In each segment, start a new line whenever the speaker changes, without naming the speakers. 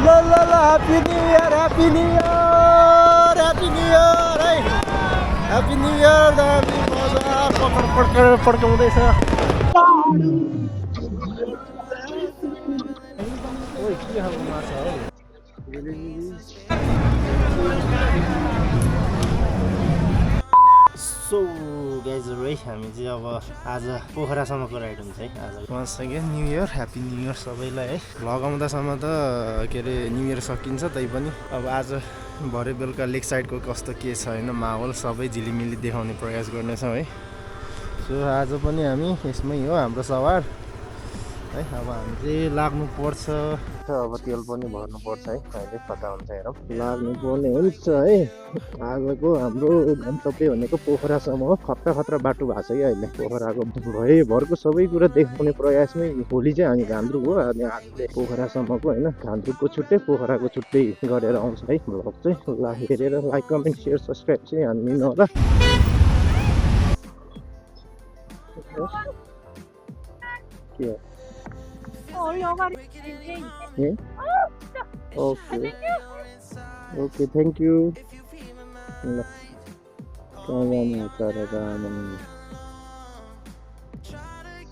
Happy New Year, Happy New Year, Happy New Year, है Happy New Year, दामी मजा पड्काउँदैछ। ओइ के खालको माछा हो? सो गाइज है हामी चाहिँ अब आज पोखरासम्मको राइड हुन्छ है आज। Once again new year, happy new year सबैलाई है। भ्लग आउँदासम्म त के अरे न्यू इयर सकिन्छ, तैपनि अब आज भरे बेलुका लेक साइडको कस्तो के छ होइन माहौल सबै झिलिमिली देखाउने प्रयास गर्नेछौँ है। सो आज पनि हामी यसमै हो हाम्रो सवार है। अब हामी चाहिँ लाग्नुपर्छ, अब तेल पनि भर्नुपर्छ है, अहिले पता हुन्छ हेरौँ। लाग्नुपर्ने हुन्छ है। आजको हाम्रो गन्तव्य भनेको पोखरासम्म हो। खतरा खतरा बाटो भएको छ कि अहिले पोखराको भरको सबै कुरा देखाउने प्रयासमै। भोलि चाहिँ हामी घान्द्रुक हो, अनि हामीले पोखरासम्मको होइन घान्द्रुकको छुट्टै पोखराको छुट्टै गरेर आउँछ है भ्लग चाहिँ। ल हेरेर लाइक कमेन्ट सेयर सब्सक्राइब चाहिँ हान्दिनँ होला। के ओके ओके थ्याङ्क यू। ल कहाँ जानु तर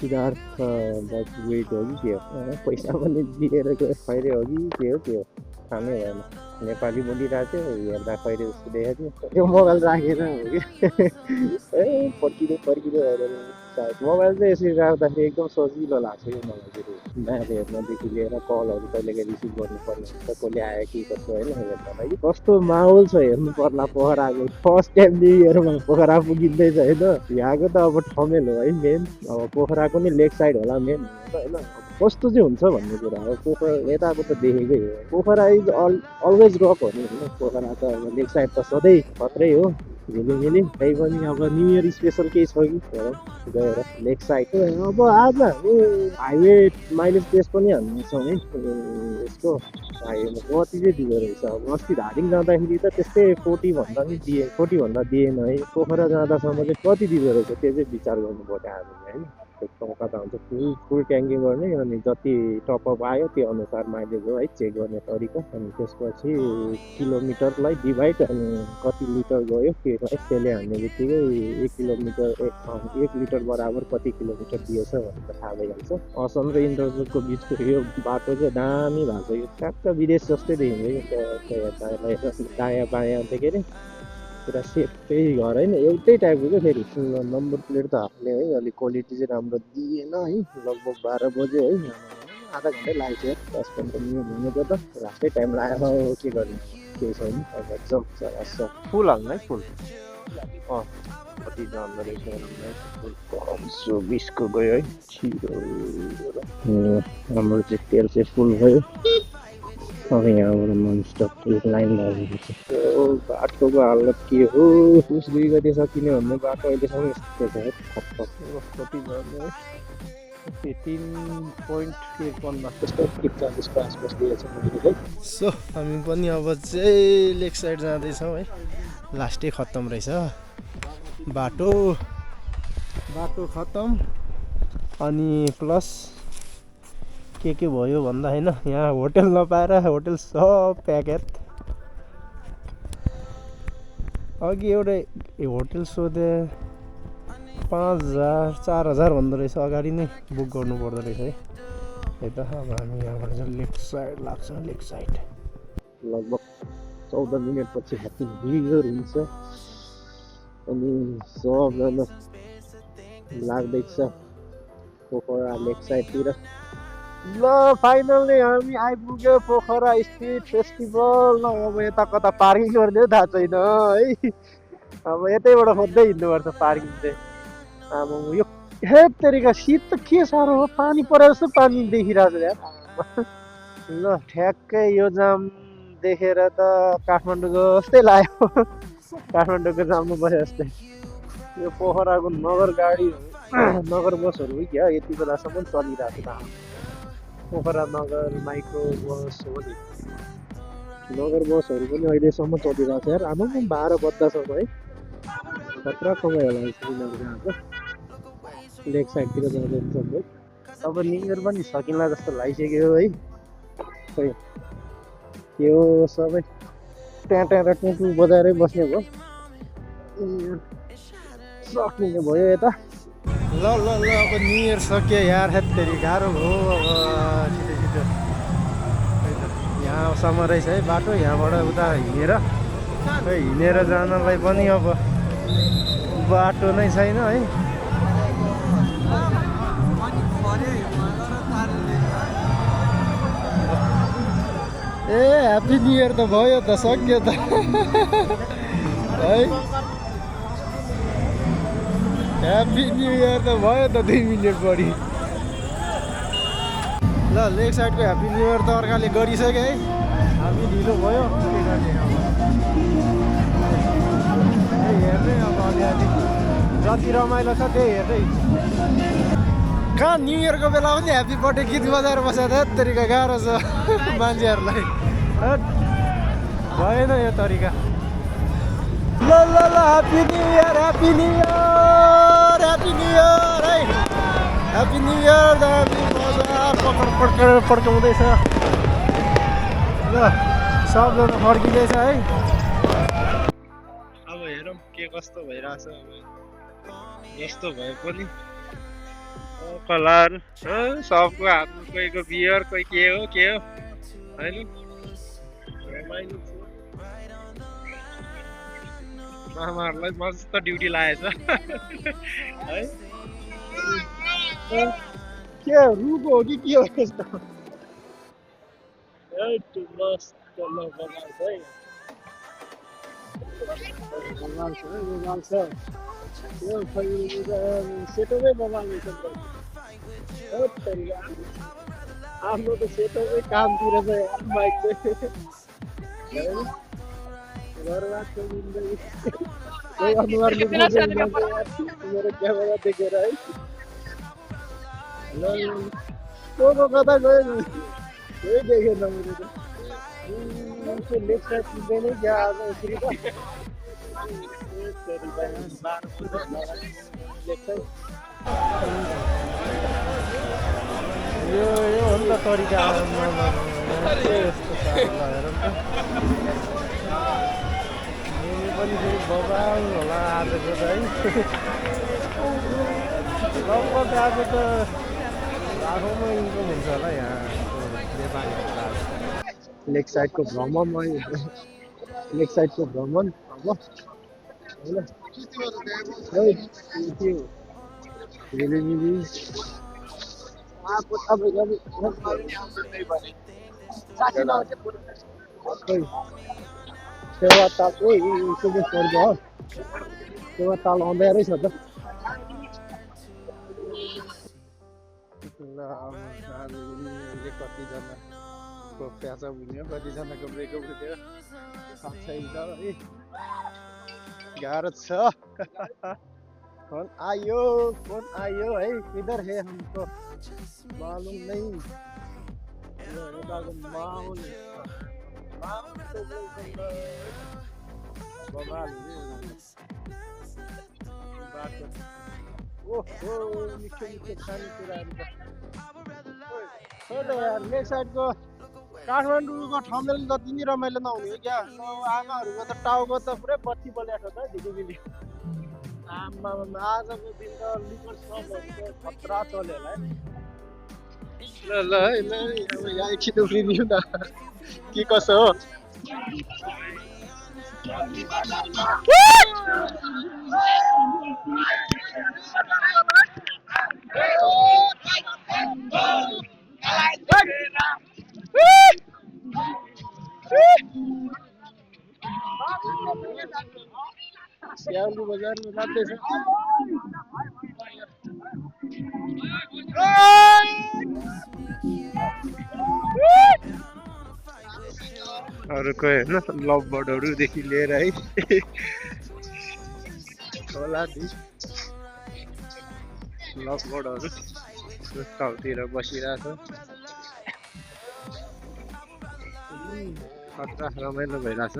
सिद्धार्थ दाजु वेट हो कि के हो, पैसा पनि दिएर खैरे हो कि के हो थाहा नै भएन। नेपाली बोलिरहेको थियो, हेर्दा खैरे जस्तो देखाएको थियो। त्यो मोबाइल राखेर हो कि ए फर्किँदै सायद। मोबाइल चाहिँ यसरी राख्दाखेरि एकदम सजिलो लाग्छ कि मलाई चाहिँ। म्याप हेर्नदेखि लिएर कलहरू कहिलेकाहीँ रिसिभ गर्नुपर्ने हुन्छ, कसले आयो कि कस्तो होइन हेर्नलाई। कस्तो माहौल छ हेर्नु पर्ला पोखराको। फर्स्ट टाइम न्यु इयरमा पोखरा पुगिँदैछ होइन। यहाँको त अब ठमेल हो है मेन। अब पोखराको नै लेक साइड होला मेन होइन। कस्तो चाहिँ हुन्छ भन्ने कुरा हो। पोखरा यताको त देखेकै हो। पोखरा इज अलवेज रक हो नि होइन। पोखरा त अब लेक साइड त सधैँ खत्रै हो झिलिमिली। त्यही पनि अब न्यु इयर स्पेसल केही छ कि हेरौँ गएर लेक साइड। अब आज हामी हाइवे माइलेज टेस्ट पनि हान्नेछौँ है यसको। हाइवेमा कति चाहिँ दिँदो रहेछ। अब अस्ति धादिङ जाँदाखेरि त त्यस्तै 40 भन्दा दिएन है। पोखरा जाँदासम्म चाहिँ कति दिँदो रहेछ त्यो चाहिँ विचार गर्नु पर्यो हामीले होइन। टक्का त हुन्छ फुल ट्याङ्की गर्ने, अनि जति टपअप आयो त्यो अनुसार माइलेज हो है चेक गर्ने तरिका। अनि त्यसपछि किलोमिटरलाई डिभाइड, अनि कति लिटर गयो त्योलाई त्यसले हान्ने बित्तिकै 1 लिटर बराबर कति किलोमिटर दिएछ भनेर थाहा भइहाल्छ। असम र इन्द्रजुलको बिचको यो बाटो चाहिँ दामी भएको छ। यो ट्याक्क विदेश जस्तै देखिन्छ कि दायाँ बायाँ के अरे पुरा सेफै घर होइन, एउटै टाइपको क्या। फेरि नम्बर प्लेट त हाल्ने है, अलिक क्वालिटी चाहिँ राम्रो दिएन है। लगभग 12 बज्यो है, आधा घन्टै लाग्छ 10-15 मिनट भनेको त लास्टै टाइम लाग्यो। के गर्ने केही छैन। अब एकदम फुल हाल्नु है फुल। कति जाँदो रहेछ 20को गयो है छिटो। हाम्रो चाहिँ तेल चाहिँ फुल भयो। अब यहाँबाट ननस्टप लाइन लाग्छ। बाटोको हालत के हो, 2 गते सकिने भन्ने बाटो अहिलेसम्म यस्तो छ है। कति जाने 3.1 त्यस्तो 40को आसपास दिएछ है। सो हामी पनि अब चाहिँ लेक साइड जाँदैछौँ है। लास्टै खत्तम रहेछ बाटो खत्तम। अनि प्लस के भयो भन्दा होइन, यहाँ होटल नपाएर होटल सब प्याकेट। अघि एउटै होटल सोधे 5,000 4,000 भन्दो रहेछ। अगाडि नै बुक गर्नु पर्दो रहेछ है। यता अब हामी यहाँबाट चाहिँ लेफ्ट साइड लाग्छ। लेक साइड लगभग 14 मिनटपछि ह्याप्पी न्यु इयर हुन्छ। अनि सबजना लाग्दैछ पोखरा लेक साइडतिर। ल फाइनल्ली हामी आइपुग्यो पोखरा स्ट्रिट फेस्टिभल। अब यता कता पार्किङ गर्ने थाहा छैन है। अब यतैबाट खोज्दै हिँड्नुपर्छ पार्किङ चाहिँ। अब यो हे तरिका शीत त के साह्रो हो, पानी परेर जस्तो पानी देखिरहेको छ यार। ल ठ्याक्कै यो जाम देखेर त काठमाडौँको जस्तै लाग्यो। काठमाडौँको जाममा बसे जस्तै। यो पोखराको नगर गाडी नगर बसहरू क्या यति बेलासम्म चलिरहेको छ। पोखरा नगर माइक्रो बस हो नि, नगर बसहरू पनि अहिलेसम्म चलिरहेको छ यार। आमा 12 बज्दासम्म है। खतरा कमाइ होला यिनीहरूको लेक साइडतिर जाँदैन सबै। अब न्यु इयर पनि सकिँला जस्तो लागिसक्यो है। खै के हो सबै ट्याँ ट्याँ र टुटु बजाएरै बस्ने भयो सकिने भयो यता ल ल ल अब न्यु इयर सक्यो यार हेत्तेरी गाह्रो भयो अब छिटो छिटो यहाँसम्म रहेछ है बाटो यहाँबाट उता हिँडेर जानलाई पनि अब बाटो नै छैन है ए ह्याप्पी न्यु इयर त भयो त सक्यो त है ह्याप्पी न्यु इयर त भयो त 2 मिनेट बढी ल लेक साइडको ह्याप्पी न्यु इयर त अर्काले गरिसक्यो है हामी ढिलो भयो के गर्ने अब हेर्दै अब अलिअलि जति रमाइलो छ त्यही हेर्दै कहाँ न्यु इयरको बेला पनि ह्याप्पी बर्थडे गीत बजाएर बसेको त तरिका गाह्रो छ मान्छेहरूलाई भएन यो तरिका ल ल ल happy new year happy new year happy new year है ह्याप्पी न्यु इयर दामी मजा पड्काउँदैछ ल सबजना फर्किँदैछ है अब हेरौँ के कस्तो भइरहेछ अब जस्तो भए पनि कलर सबको हातमा कोहीको बियर कोही के हो होइन रमाइलो छ मामाहरूलाई मस्त ड्युटी लागेछ है के रुको हो कि के हो यस्तो मस्त बगाल छ यो सेटोमै बगाल आफ्नो त सेटोमै कामतिर चाहिँ बाइक चाहिँ बर्बाद कोही अनुहार मेरो क्यामेरा देखेर है को कता गयो कोही देखेन मैले त लेफ्ट साइड पुग्दैन क्या आज यसरी त यो हो नि त तरिका पनि फेरि बबाल होला आजको त है लगभग आज त लाखौँमा इन्कम हुन्छ होला यहाँ नेपालीहरू लेक साइडको भ्रमण लेक साइडको भ्रमण अब सेवा ताल सेवा ताल आउँदै रहेछ त कतिजनाको प्यासा बुझ्यो कतिजनाको ब्रेकअप थियो है गाह्रो छ कौन आयो है किधर है हमको मालूम नहीं माहौल मिठो खानेकुराहरू यार लेक साइडको काठमाडौँको ठमेल जति नै रमाइलो नहुने हो क्या आमाहरूको त टाउको त पुरै बत्ती बलिएको छ ढिकुबिली आजको दिन त लिकर सबहरूको खतरा चल्यो होला ल अब यहाँ एकछिन उफ्रिदिउँ न के कसो हो स्याउली बजारमा लाग्दैछ अरूको होइन लभ बर्डहरूदेखि लिएर है होला लभ बर्डहरू ठाउँतिर बसिरहेछ खतरा रमाइलो भइरहेछ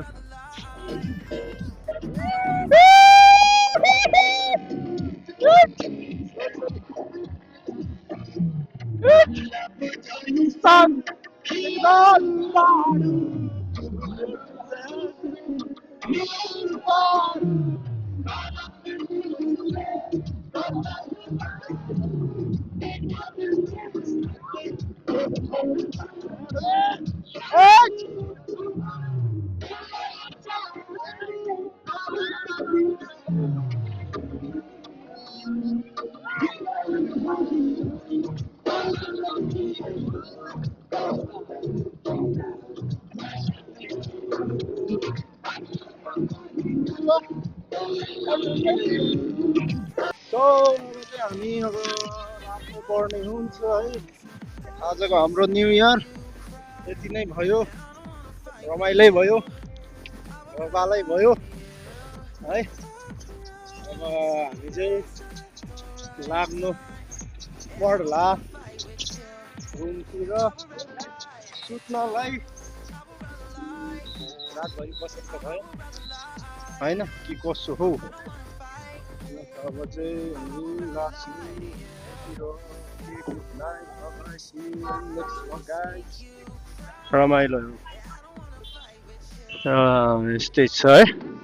सो चाहिँ हामी अब रातो पर्ने हुन्छ है आजको हाम्रो न्यु इयर यति नै भयो रमाइलै भयो रमाइलै भयो है अब हामी चाहिँ लाग्नु पर्ला रुमतिर सुत्नलाई रातभरि बसेको भयो होइन कि कसो हो अब चाहिँ हामी रमाइलो यस्तै छ है